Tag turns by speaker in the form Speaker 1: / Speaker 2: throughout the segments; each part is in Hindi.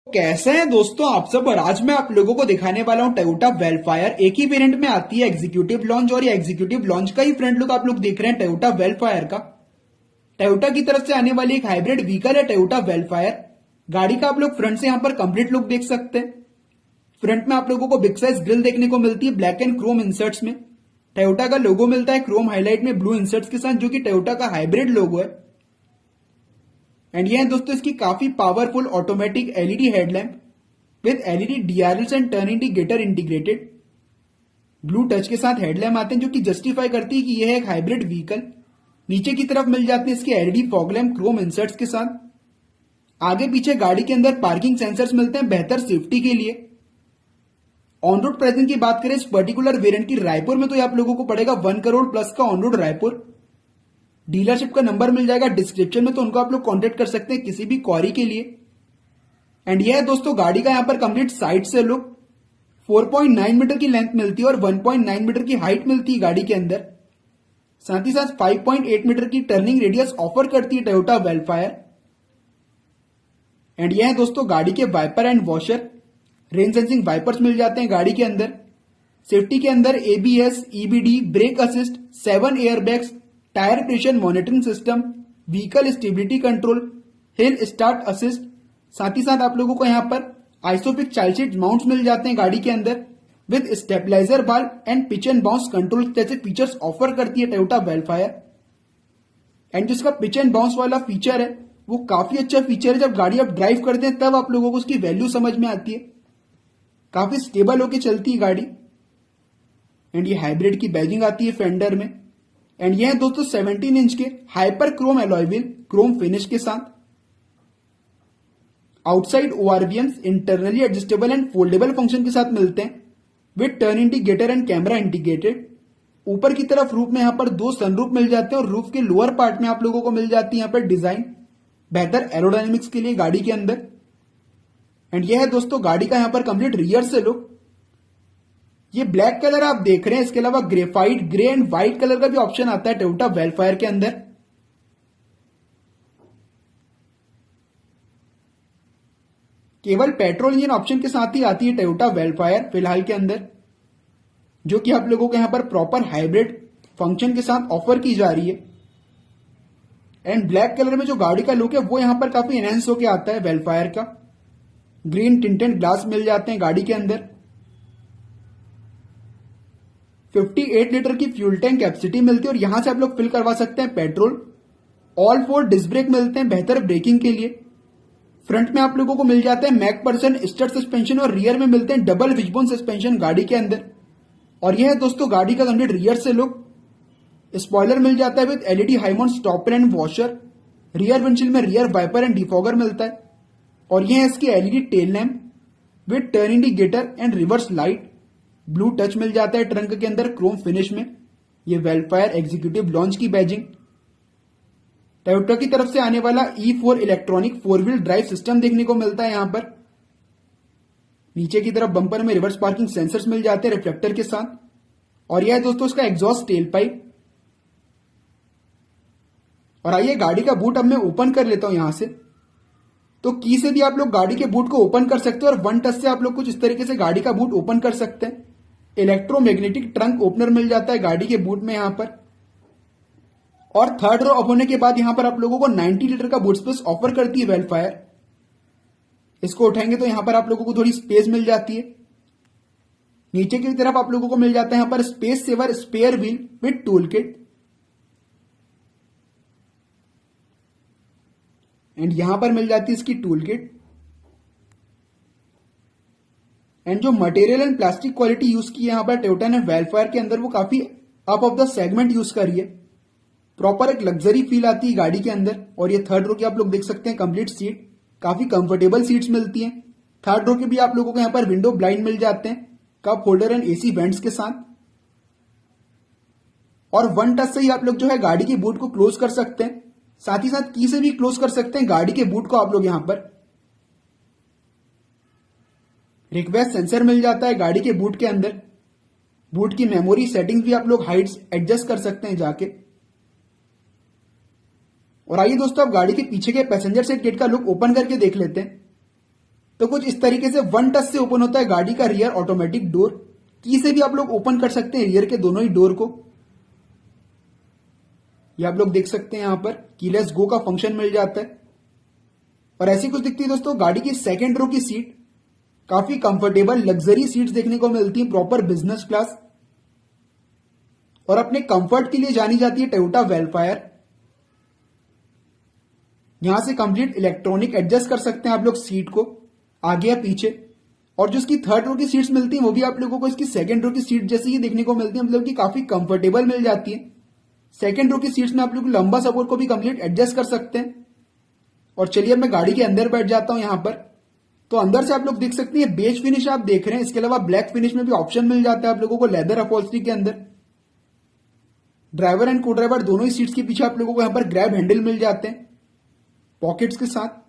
Speaker 1: कैसे हैं दोस्तों आप सब। और आज मैं आप लोगों को दिखाने वाला हूं टोयोटा वेलफायर। एक ही वेरिएंट में आती है एग्जीक्यूटिव लॉन्च, और ये एग्जीक्यूटिव लॉन्च का ही फ्रंट लुक आप लोग देख रहे हैं टोयोटा वेलफायर का। टोयोटा की तरफ से आने वाली एक हाइब्रिड व्हीकल है टोयोटा वेलफायर। गाड़ी का आप लोग फ्रंट से यहां पर कंप्लीट लुक देख सकते हैं। फ्रंट में आप लोगों को बिग साइज ग्रिल देखने को मिलती है ब्लैक एंड क्रोम इंसर्ट्स में। टोयोटा का लोगो मिलता है क्रोम हाईलाइट में ब्लू इंसर्ट्स के साथ, जो कि टोयोटा का हाइब्रिड लोगो है। एंड ये है दोस्तों इसकी काफी powerful automatic LED headlamp with LED DRLs and turn indicator integrated. Blue touch के साथ हेडलैम्प आते हैं, जो कि जस्टिफाई करती है कि यह है एक हाइब्रिड व्हीकल। नीचे की तरफ मिल जाते हैं इसके LED fog lamp Chrome inserts के साथ। आगे पीछे गाड़ी के अंदर पार्किंग सेंसर्स मिलते हैं बेहतर सेफ्टी के लिए। ऑन रोड प्राइसिंग की बात करें इस पर्टिकुलर वेरिएंट की रायपुर में, तो ये आप लोगों को पड़ेगा 1 करोड़ प्लस का ऑन रोड रायपुर। डीलरशिप का नंबर मिल जाएगा डिस्क्रिप्शन में, तो उनको आप लोग कांटेक्ट कर सकते हैं किसी भी क्वारी के लिए। एंड यह है दोस्तों गाड़ी का यहां पर कंप्लीट साइड से लुक। 4.9 मीटर की लेंथ मिलती है और 1.9 मीटर की हाइट मिलती है गाड़ी के अंदर। साथ ही साथ 5.8 मीटर की टर्निंग रेडियस ऑफर करती है टोयोटा वेलफायर। एंड यह है दोस्तों गाड़ी के wiper and washer. Rain sensing wipers मिल जाते हैं गाड़ी के अंदर। सेफ्टी के अंदर ABS, EBD, brake assist, 7 airbags, tyre pressure monitoring system, vehicle stability control, hill start assist. साथ ही साथ आप लोगों को यहां पर आइसोपिक चाइल्ड सीट माउंट्स मिल जाते हैं गाड़ी के अंदर with stabiliser bar and pitch and bounce control जैसे फीचर्स ऑफर करती है टोयोटा वेलफायर। एंड जिसका पिच एंड बाउंस वाला फीचर है वो काफी अच्छा फीचर है। जब गाड़ी आप ड्राइव करते हैं तब आप लोगों को उसकी वैल्यू समझ में आती है। काफी स्टेबल होके चलती है गाड़ी। एंड ये हाइब्रिड की बैजिंग आती है फेंडर में। एंड ये है दोस्तों 17 इंच के hyper Chrome alloy wheel Chrome finish के साथ। Outside ORVMs internally adjustable and foldable function के साथ मिलते हैं with turn indicator and camera integrated. ऊपर की तरफ रूफ में यहां पर 2 सनरूफ मिल जाते हैं और रूफ के लोअर पार्ट में आप लोगों को मिल जाती है यहां पर डिजाइन बेहतर एरोडायनेमिक्स के लिए गाड़ी के अंदर। एंड यह है दोस्तों गाड़ी का यहां पर कंप्लीट रियर से लुक। ये ब्लैक कलर आप देख रहे हैं, इसके अलावा graphite, grey and white colour का भी ऑप्शन आता है टोयोटा वेलफायर के अंदर। केवल पेट्रोल इंजन ऑप्शन के साथ ही आती है टोयोटा वेलफायर फिलहाल के अंदर, जो कि आप लोगों को यहां पर प्रॉपर हाइब्रिड फंक्शन के साथ ऑफर की जा रही है। एंड ब्लैक कलर में जो गाड़ी का लुक है वो यहां पर काफी एनहेंस होकर आता है वेलफायर का। ग्रीन टिंटेड ग्लास मिल जाते हैं गाड़ी के अंदर। 58 लीटर की फ्यूल टैंक कैपेसिटी मिलती है और यहां से आप लोग फिल करवा सकते हैं पेट्रोल। ऑल 4 डिस्क ब्रेक मिलते हैं बेहतर ब्रेकिंग के लिए। फ्रंट में आप लोगों को मिल जाता है मैक पर्सन स्टड सस्पेंशन और रियर में मिलते हैं डबल विशबोन सस्पेंशन गाड़ी के अंदर। और यह है दोस्तों गाड़ी का कंप्लीट रियर से लुक। स्पॉइलर मिल जाता है with LED high mount stopper and washer. Rear windshield में रियर वाइपर एंड डिफॉगर मिलता है। और यह है इसकी LED tail lamp with turn indicator and reverse light. Blue touch मिल जाता है ट्रंक के अंदर क्रोम फिनिश में। यह वेलफायर एग्जीक्यूटिव लॉन्च की बैजिंग। टोयोटा की तरफ से आने वाला E4 electronic 4 wheel drive system देखने को मिलता है यहां पर। नीचे की तरफ बम्पर में रिवर्स पार्किंग सेंसर्स मिल जाते हैं रिफ्लेक्टर के साथ। और यह है दोस्तों इसका एग्जॉस्ट टेल पाइप। और आइए गाड़ी का बूट अब मैं ओपन कर लेता हूं यहां से। तो की से भी आप लोग गाड़ी के बूट को ओपन कर सकते हैं और 1 टच से आप लोग कुछ इस तरीके से गाड़ी का बूट ओपन कर सकते हैं। इलेक्ट्रोमैग्नेटिक ट्रंक ओपनर मिल जाता है गाड़ी के बूट में यहां पर। और थर्ड रो अप होने के बाद यहां पर आप लोगों को 90 लीटर का बूट स्पेस ऑफर करती है वेलफायर। इसको उठाएंगे तो यहां पर आप लोगों को थोड़ी स्पेस मिल जाती है। नीचे की तरफ आप लोगों को मिल जाता है यहां पर space saver spare wheel with tool kit. And यहां पर मिल जाती है इसकी टूल किट। एंड जो material and plastic quality use की है यहां पर टोयोटा ने वेलफायर के अंदर वो काफी up of the segment use करी है। प्रॉपर एक लग्जरी फील आती है गाड़ी के अंदर। और ये थर्ड रो की आप लोग देख सकते हैं कंप्लीट सीट, काफी कंफर्टेबल सीट्स मिलती हैं। थर्ड रो के भी आप लोगों को यहां पर विंडो ब्लाइंड मिल जाते हैं cup holder and AC vents के साथ। और 1 टच से ही आप लोग जो है गाड़ी के बूट को क्लोज कर सकते हैं। साथ ही साथ की से भी क्लोज कर सकते हैं गाड़ी के बूट को आप लोग यहां पर। रिक्वेस्ट सेंसर मिल जाता है गाड़ी के बूट के अंदर। बूट की मेमोरी सेटिंग्स भी आप लोग हाइट्स एडजस्ट कर सकते हैं जाके। और आइए दोस्तों अब गाड़ी के पीछे के पैसेंजर सीट किट का लुक ओपन करके देख लेते हैं। तो कुछ इस तरीके से वन टच से ओपन होता है गाड़ी का रियर ऑटोमेटिक डोर। की से भी आप लोग ओपन कर सकते हैं रियर के दोनों ही डोर को। ये आप लोग देख सकते हैं यहां पर कीलेस गो का फंक्शन मिल जाता है। और ऐसी कुछ दिखती है दोस्तों गाड़ी की सेकेंड रो की सीट। काफी कंफर्टेबल लग्जरी सीट्स देखने को मिलती है, प्रॉपर बिजनेस क्लास। और अपने कंफर्ट के लिए जानी जाती है टोयोटा वेलफायर। यहां से कंप्लीट इलेक्ट्रॉनिक एडजस्ट कर सकते हैं आप लोग सीट को आगे या पीछे। और जो इसकी थर्ड रो की सीट्स मिलती हैं वो भी आप लोगों को इसकी सेकंड रो की सीट जैसी ही देखने को मिलती है, मतलब कि काफी कंफर्टेबल मिल जाती है। सेकंड रो की सीट्स में आप लोग लंबा सपोर्ट को भी कंप्लीट एडजस्ट कर सकते हैं। और चलिए अब मैं गाड़ी के अंदर बैठ जाता हूं यहां पर। तो अंदर से आप लोग देख सकते हैं बेज फिनिश आप देख रहे हैं। इसके अलावा ब्लैक फिनिश में भी ऑप्शन मिल जाता है आप लोगों को लेदर अपॉल्स्ट्री के अंदर। ड्राइवर एंड को ड्राइवर दोनों ही सीट्स के पीछे आप लोगों को यहां पर ग्रैब हैंडल मिल जाते हैं पॉकेट्स के साथ।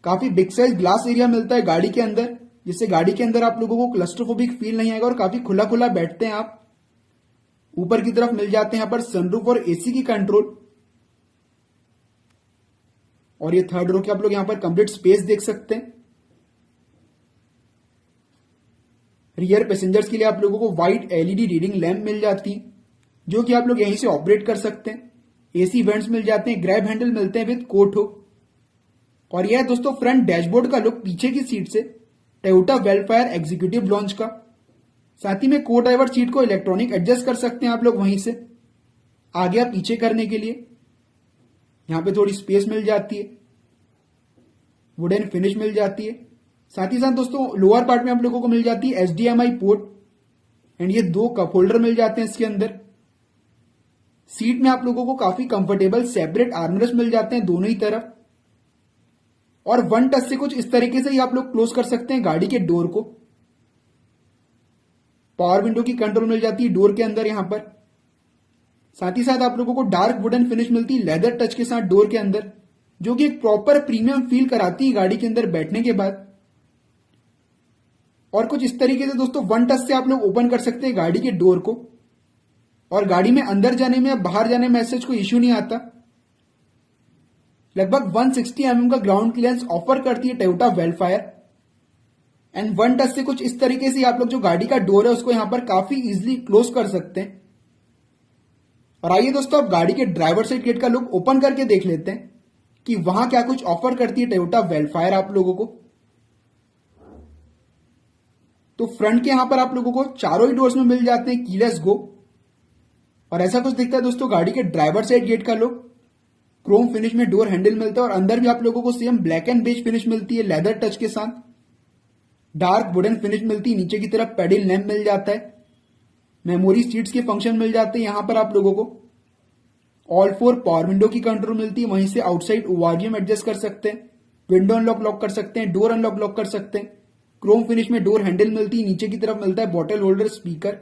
Speaker 1: काफी बिग साइज ग्लास एरिया मिलता है गाड़ी के अंदर, जिससे गाड़ी के अंदर आप लोगों को क्लस्ट्रोफोबिक फील नहीं आएगा और काफी खुला खुला बैठते हैं आप। ऊपर की तरफ मिल जाते हैं यहां पर सनरूफ और एसी की कंट्रोल। और ये थर्ड रो के आप लोग यहां पर कंप्लीट स्पेस देख सकते हैं। रियर पैसेंजर्स के लिए आप लोगों को व्हाइट एलईडी रीडिंग लैंप मिल जाती है, जो कि आप लोग यहीं से ऑपरेट कर सकते हैं। एसी वेंट्स मिल जाते हैं, ग्रैब हैंडल मिलते हैं विद कोट हो। और यह है दोस्तों फ्रंट डैशबोर्ड का लुक पीछे की सीट से टोयोटा वेलफायर एग्जीक्यूटिव लॉन्च का। साथ ही में को ड्राइवर सीट को इलेक्ट्रॉनिक एडजस्ट कर सकते हैं आप लोग वहीं से आगे या पीछे करने के लिए। यहां पे थोड़ी स्पेस मिल जाती है, वुडन फिनिश मिल जाती है। साथ ही साथ दोस्तों लोअर पार्ट में आप लोगों को मिल जाती है HDMI पोर्ट एंड ये 2 कप होल्डर मिल जाते हैं इसके अंदर। सीट में आप लोगों को काफी कंफर्टेबल सेपरेट आर्मरेस्ट मिल जाते हैं दोनों ही तरफ। और वन टच से कुछ इस तरीके से ही आप लोग क्लोज कर सकते हैं गाड़ी के डोर को। पावर विंडो की कंट्रोल मिल जाती है डोर के अंदर यहां पर। साथ ही साथ आप लोगों को डार्क वुडन फिनिश मिलती है लेदर टच के साथ डोर के अंदर, जो कि एक प्रॉपर प्रीमियम फील कराती है गाड़ी के अंदर बैठने के बाद। और कुछ इस तरीके से दोस्तों वन टच से आप लोग ओपन कर सकते हैं गाड़ी के डोर को। और गाड़ी में अंदर जाने में या बाहर जाने में ऐसा कोई इश्यू नहीं आता। लगभग 160 mm का ग्राउंड क्लियरेंस ऑफर करती है Toyota Vellfire. And one touch से कुछ इस तरीके से आप लोग जो गाड़ी का डोर है उसको यहां पर काफी इजीली क्लोज कर सकते हैं। और आइए दोस्तों अब गाड़ी के ड्राइवर साइड गेट का लुक ओपन करके देख लेते हैं कि वहां क्या कुछ ऑफर करती है टोयोटा वेलफायर आप लोगों को। तो फ्रंट के यहां पर आप लोगों को चारों ही डोर्स में मिल जाते हैं कीलेस गो। और ऐसा कुछ दिखता है दोस्तों गाड़ी के ड्राइवर साइड गेट का लुक। क्रोम फिनिश में डोर हैंडल मिलता है और अंदर भी आप लोगों को same black and beige finish मिलती है लेदर टच के साथ। डार्क वुडन फिनिश मिलती है, नीचे की तरफ पेडल लैंप मिल जाता है। मेमोरी सीट्स के फंक्शन मिल जाते हैं यहां पर आप लोगों को। ऑल 4 पावर विंडो की कंट्रोल मिलती है, वहीं से आउटसाइड ओआरवीएम एडजस्ट कर सकते हैं। विंडो अनलॉक लॉक कर सकते हैं, डोर अनलॉक लॉक कर सकते हैं। क्रोम फिनिश में डोर हैंडल मिलती है, नीचे की तरफ मिलता है बॉटल होल्डर, स्पीकर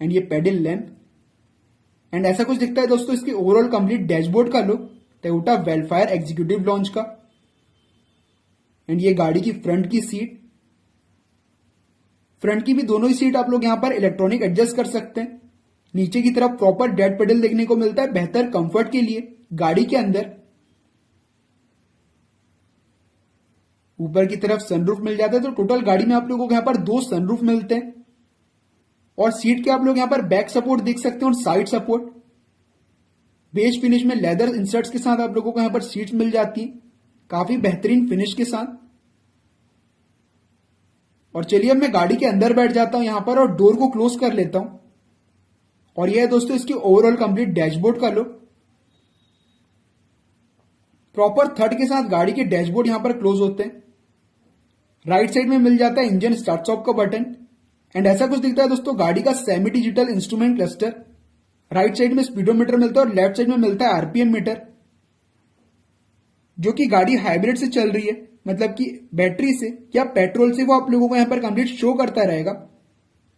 Speaker 1: एंड ये पेडल लैंप। एंड ऐसा कुछ दिखता है दोस्तों इसके ओवरऑल कंप्लीट डैशबोर्ड का look Toyota Vellfire executive launch का। एंड ये गाड़ी की फ्रंट की सीट, फ्रंट की भी दोनों ही सीट आप लोग यहां पर इलेक्ट्रॉनिक एडजस्ट कर सकते हैं। नीचे की तरफ प्रॉपर डेड पेडल देखने को मिलता है बेहतर कंफर्ट के लिए गाड़ी के अंदर। ऊपर की तरफ सनरूफ मिल जाता है। तो टोटल गाड़ी में आप लोगों को यहां पर 2 सनरूफ मिलते हैं। और सीट के आप लोग यहां पर बैक सपोर्ट देख सकते हैं और साइड सपोर्ट। बेज फिनिश में लेदर इंसर्ट्स के साथ आप लोगों को यहां पर सीट्स मिल जाती हैं काफी बेहतरीन फिनिश के साथ। और चलिए अब मैं गाड़ी के अंदर बैठ जाता हूं यहां पर और डोर को क्लोज कर लेता हूं। और यह है दोस्तों इसकी ओवरऑल कंप्लीट डैशबोर्ड का लुक। प्रॉपर थर्ड के साथ गाड़ी के डैशबोर्ड यहां पर क्लोज होते हैं। राइट साइड में मिल जाता है इंजन स्टार्ट स्टॉप का बटन। एंड ऐसा कुछ दिखता है दोस्तों गाड़ी का semi digital instrument cluster. Right side में स्पीडोमीटर मिलता है और लेफ्ट साइड में मिलता है आरपीएम मीटर, जो कि गाड़ी हाइब्रिड से चल रही है, मतलब कि बैटरी से या पेट्रोल से, वो आप लोगों को यहां पर कंप्लीट शो करता रहेगा।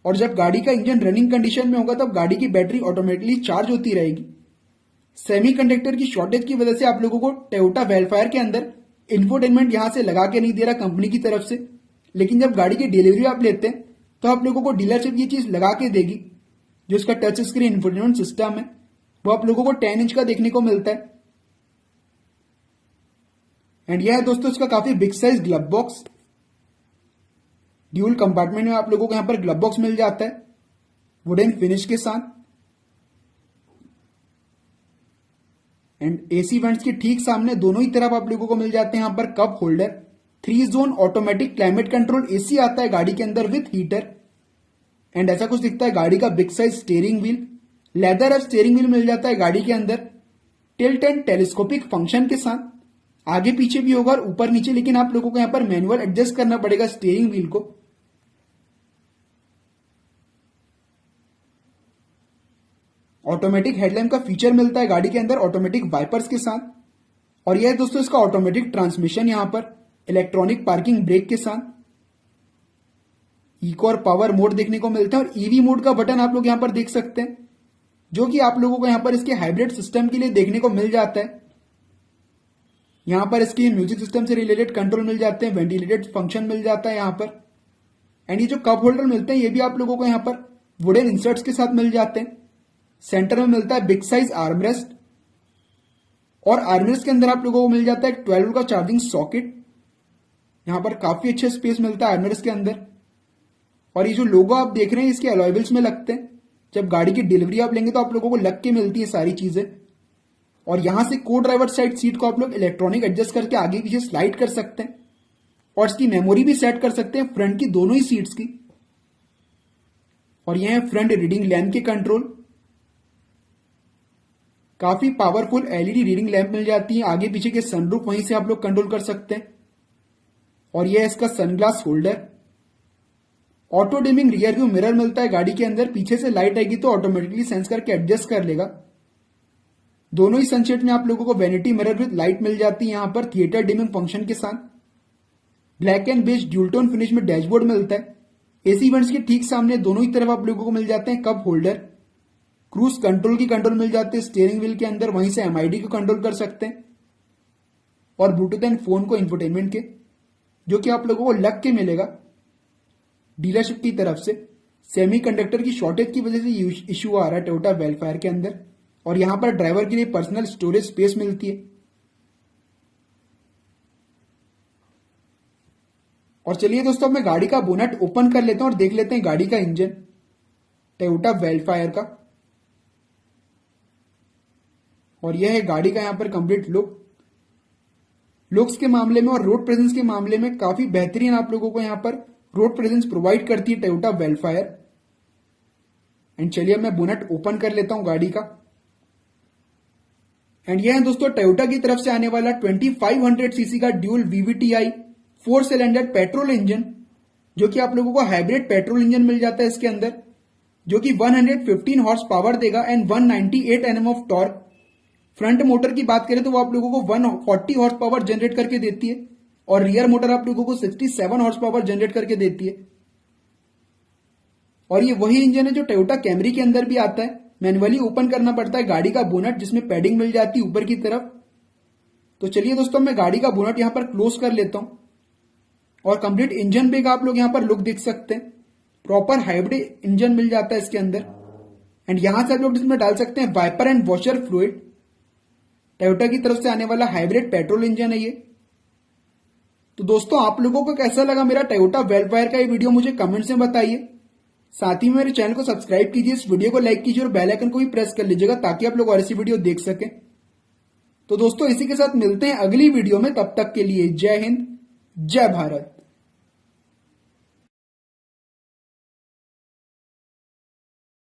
Speaker 1: और जब गाड़ी का इंजन रनिंग कंडीशन में होगा तब गाड़ी की बैटरी ऑटोमेटिकली चार्ज होती रहेगी। सेमीकंडक्टर की शॉर्टेज की वजह से आप लोगों को टोयोटा वेलफायर के अंदर इंफोटेनमेंट यहां से लगा के नहीं दे रहा कंपनी की तरफ से, लेकिन जब गाड़ी की डिलीवरी आप लेते हैं तो आप लोगों को डीलरशिप ये चीज लगा के देगी। जो इसका टच स्क्रीन इंफोटेनमेंट सिस्टम है वो आप लोगों को 10 इंच का देखने को मिलता है। एंड यह है दोस्तों इसका काफी big size glove box. Dual compartment में आप लोगों को यहां पर ग्लव बॉक्स मिल जाता है वुडन फिनिश के साथ। एंड एसी वेंट्स के ठीक सामने दोनों ही तरफ आप लोगों को मिल जाते हैं यहां पर cup holder. 3 zone automatic climate control AC आता है गाड़ी के अंदर विथ हीटर। एंड ऐसा कुछ दिखता है गाड़ी का big size steering wheel. Leather अब स्टीयरिंग व्हील मिल जाता है गाड़ी के अंदर टिल्ट एंड टेलीस्कोपिक फंक्शन के साथ। आगे पीछे भी होगा और ऊपर नीचे, लेकिन आप लोगों को यहां पर मैनुअल एडजस्ट करना पड़ेगा स्टीयरिंग व्हील को। ऑटोमेटिक हेडलैम्प का फीचर मिलता है गाड़ी के अंदर ऑटोमेटिक वाइपर्स के साथ। और यह है दोस्तों इसका ऑटोमेटिक ट्रांसमिशन यहां पर इलेक्ट्रॉनिक पार्किंग ब्रेक के साथ। इको और पावर मोड देखने को मिलता है और ईवी मोड का बटन आप लोग यहां पर देख सकते हैं, जो कि आप लोगों को यहां पर इसके हाइब्रिड सिस्टम के लिए देखने को मिल जाता है। यहां पर इसके म्यूजिक सिस्टम से रिलेटेड कंट्रोल मिल जाते हैं, वेंटिलेटेड फंक्शन मिल जाता है यहां पर। एंड ये जो कप होल्डर मिलते हैं ये भी आप लोगों को यहां पर वुडन इंसर्ट्स के साथ मिल जाते हैं। सेंटर में मिलता है बिग साइज आर्मरेस्ट और आर्मरेस्ट के अंदर आप लोगों को मिल जाता है 12 का चार्जिंग सॉकेट। यहां पर काफी अच्छा स्पेस मिलता है आर्मरेस्ट के अंदर। और ये जो लोगो आप देख रहे हैं इसके अलॉय व्हील्स में लगते हैं। जब गाड़ी की डिलीवरी आप लेंगे तो आप लोगों को लग के मिलती है सारी चीजें। और यहां से को ड्राइवर साइड सीट को आप लोग इलेक्ट्रॉनिक एडजस्ट करके आगे पीछे स्लाइड कर सकते हैं और इसकी मेमोरी भी सेट कर सकते हैं फ्रंट की दोनों ही सीट्स की। और यह है फ्रंट रीडिंग लैंप के कंट्रोल। काफी पावरफुल एलईडी रीडिंग लैंप मिल जाती है। आगे पीछे के सनरूफ वहीं से आप लोग कंट्रोल कर सकते हैं। और यह है इसका sunglass holder. Auto dimming rear view mirror मिलता है गाड़ी के अंदर। पीछे से लाइट आएगी तो ऑटोमेटिकली सेंस करके एडजस्ट कर लेगा। दोनों ही सनशेड में आप लोगों को वैनिटी मिरर विद लाइट मिल जाती है यहां पर थिएटर डिमिंग फंक्शन के साथ। Black and beige dual tone finish में डैशबोर्ड मिलता है। एसी वेंट्स के ठीक सामने दोनों ही तरफ आप लोगों को मिल जाते हैं कप होल्डर। क्रूज कंट्रोल की कंट्रोल मिल जाते हैं स्टीयरिंग व्हील के अंदर, वहीं से एमआईडी को कंट्रोल कर सकते हैं। और ब्लूटूथ एंड फोन को इंफोटेनमेंट के, जो कि आप लोगों को लग के मिलेगा डीलरशिप की तरफ से। सेमीकंडक्टर की शॉर्टेज की वजह से इश्यू आ रहा है टोयोटा वेलफायर के अंदर। और यहां पर ड्राइवर के लिए पर्सनल स्टोरेज स्पेस मिलती है। और चलिए दोस्तों, अब मैं गाड़ी का बोनट ओपन कर लेता हूं और देख लेते हैं गाड़ी का इंजन टोयोटा वेलफायर का। और यह है गाड़ी का यहां पर कंप्लीट लुक्स के मामले में और रोड प्रेजेंस के मामले में काफी बेहतरीन आप लोगों को यहां पर रोड प्रेजेंस प्रोवाइड करती है टोयोटा वेलफायर। एंड चलिए मैं बोनट ओपन कर लेता हूं गाड़ी का। एंड यह है दोस्तों टोयोटा की तरफ से आने वाला 2500 सीसी का dual VVTI 4 cylinder petrol engine, जो कि आप लोगों को हाइब्रिड पेट्रोल इंजन मिल जाता है इसके अंदर, जो कि 115 हॉर्स पावर देगा and 198 NM of torque. Front motor की बात करें तो वो आप लोगों को 140 हॉर्स पावर जनरेट करके देती है और रियर मोटर आप लोगों को 67 हॉर्स पावर जनरेट करके देती है। और ये वही इंजन है जो टोयोटा कैमरी के अंदर भी आता है। मैनुअली ओपन करना पड़ता है गाड़ी का बोनट, जिसमें पैडिंग मिल जाती है ऊपर की तरफ। तो चलिए दोस्तों, मैं गाड़ी का बोनट यहां पर क्लोज कर लेता हूं और कंप्लीट इंजन पे का आप लोग यहां पर लुक देख सकते हैं। प्रॉपर हाइब्रिड इंजन मिल जाता है इसके अंदर। एंड यहां से आप लोग इसमें डाल सकते हैं wiper and washer fluid. Toyota की तरफ से आने वाला हाइब्रिड पेट्रोल इंजन है ये। तो दोस्तों, आप लोगों को कैसा लगा मेरा टोयोटा वेलफायर का ये वीडियो, मुझे कमेंट्स में बताइए। साथ ही मेरे चैनल को सब्सक्राइब कीजिए, इस वीडियो को लाइक कीजिए और बेल आइकन को भी प्रेस कर लीजिएगा ताकि आप लोग और ऐसी वीडियो देख सकें। तो दोस्तों, इसी के साथ मिलते हैं अगली वीडियो में। तब तक के लिए जय हिंद, जय भारत।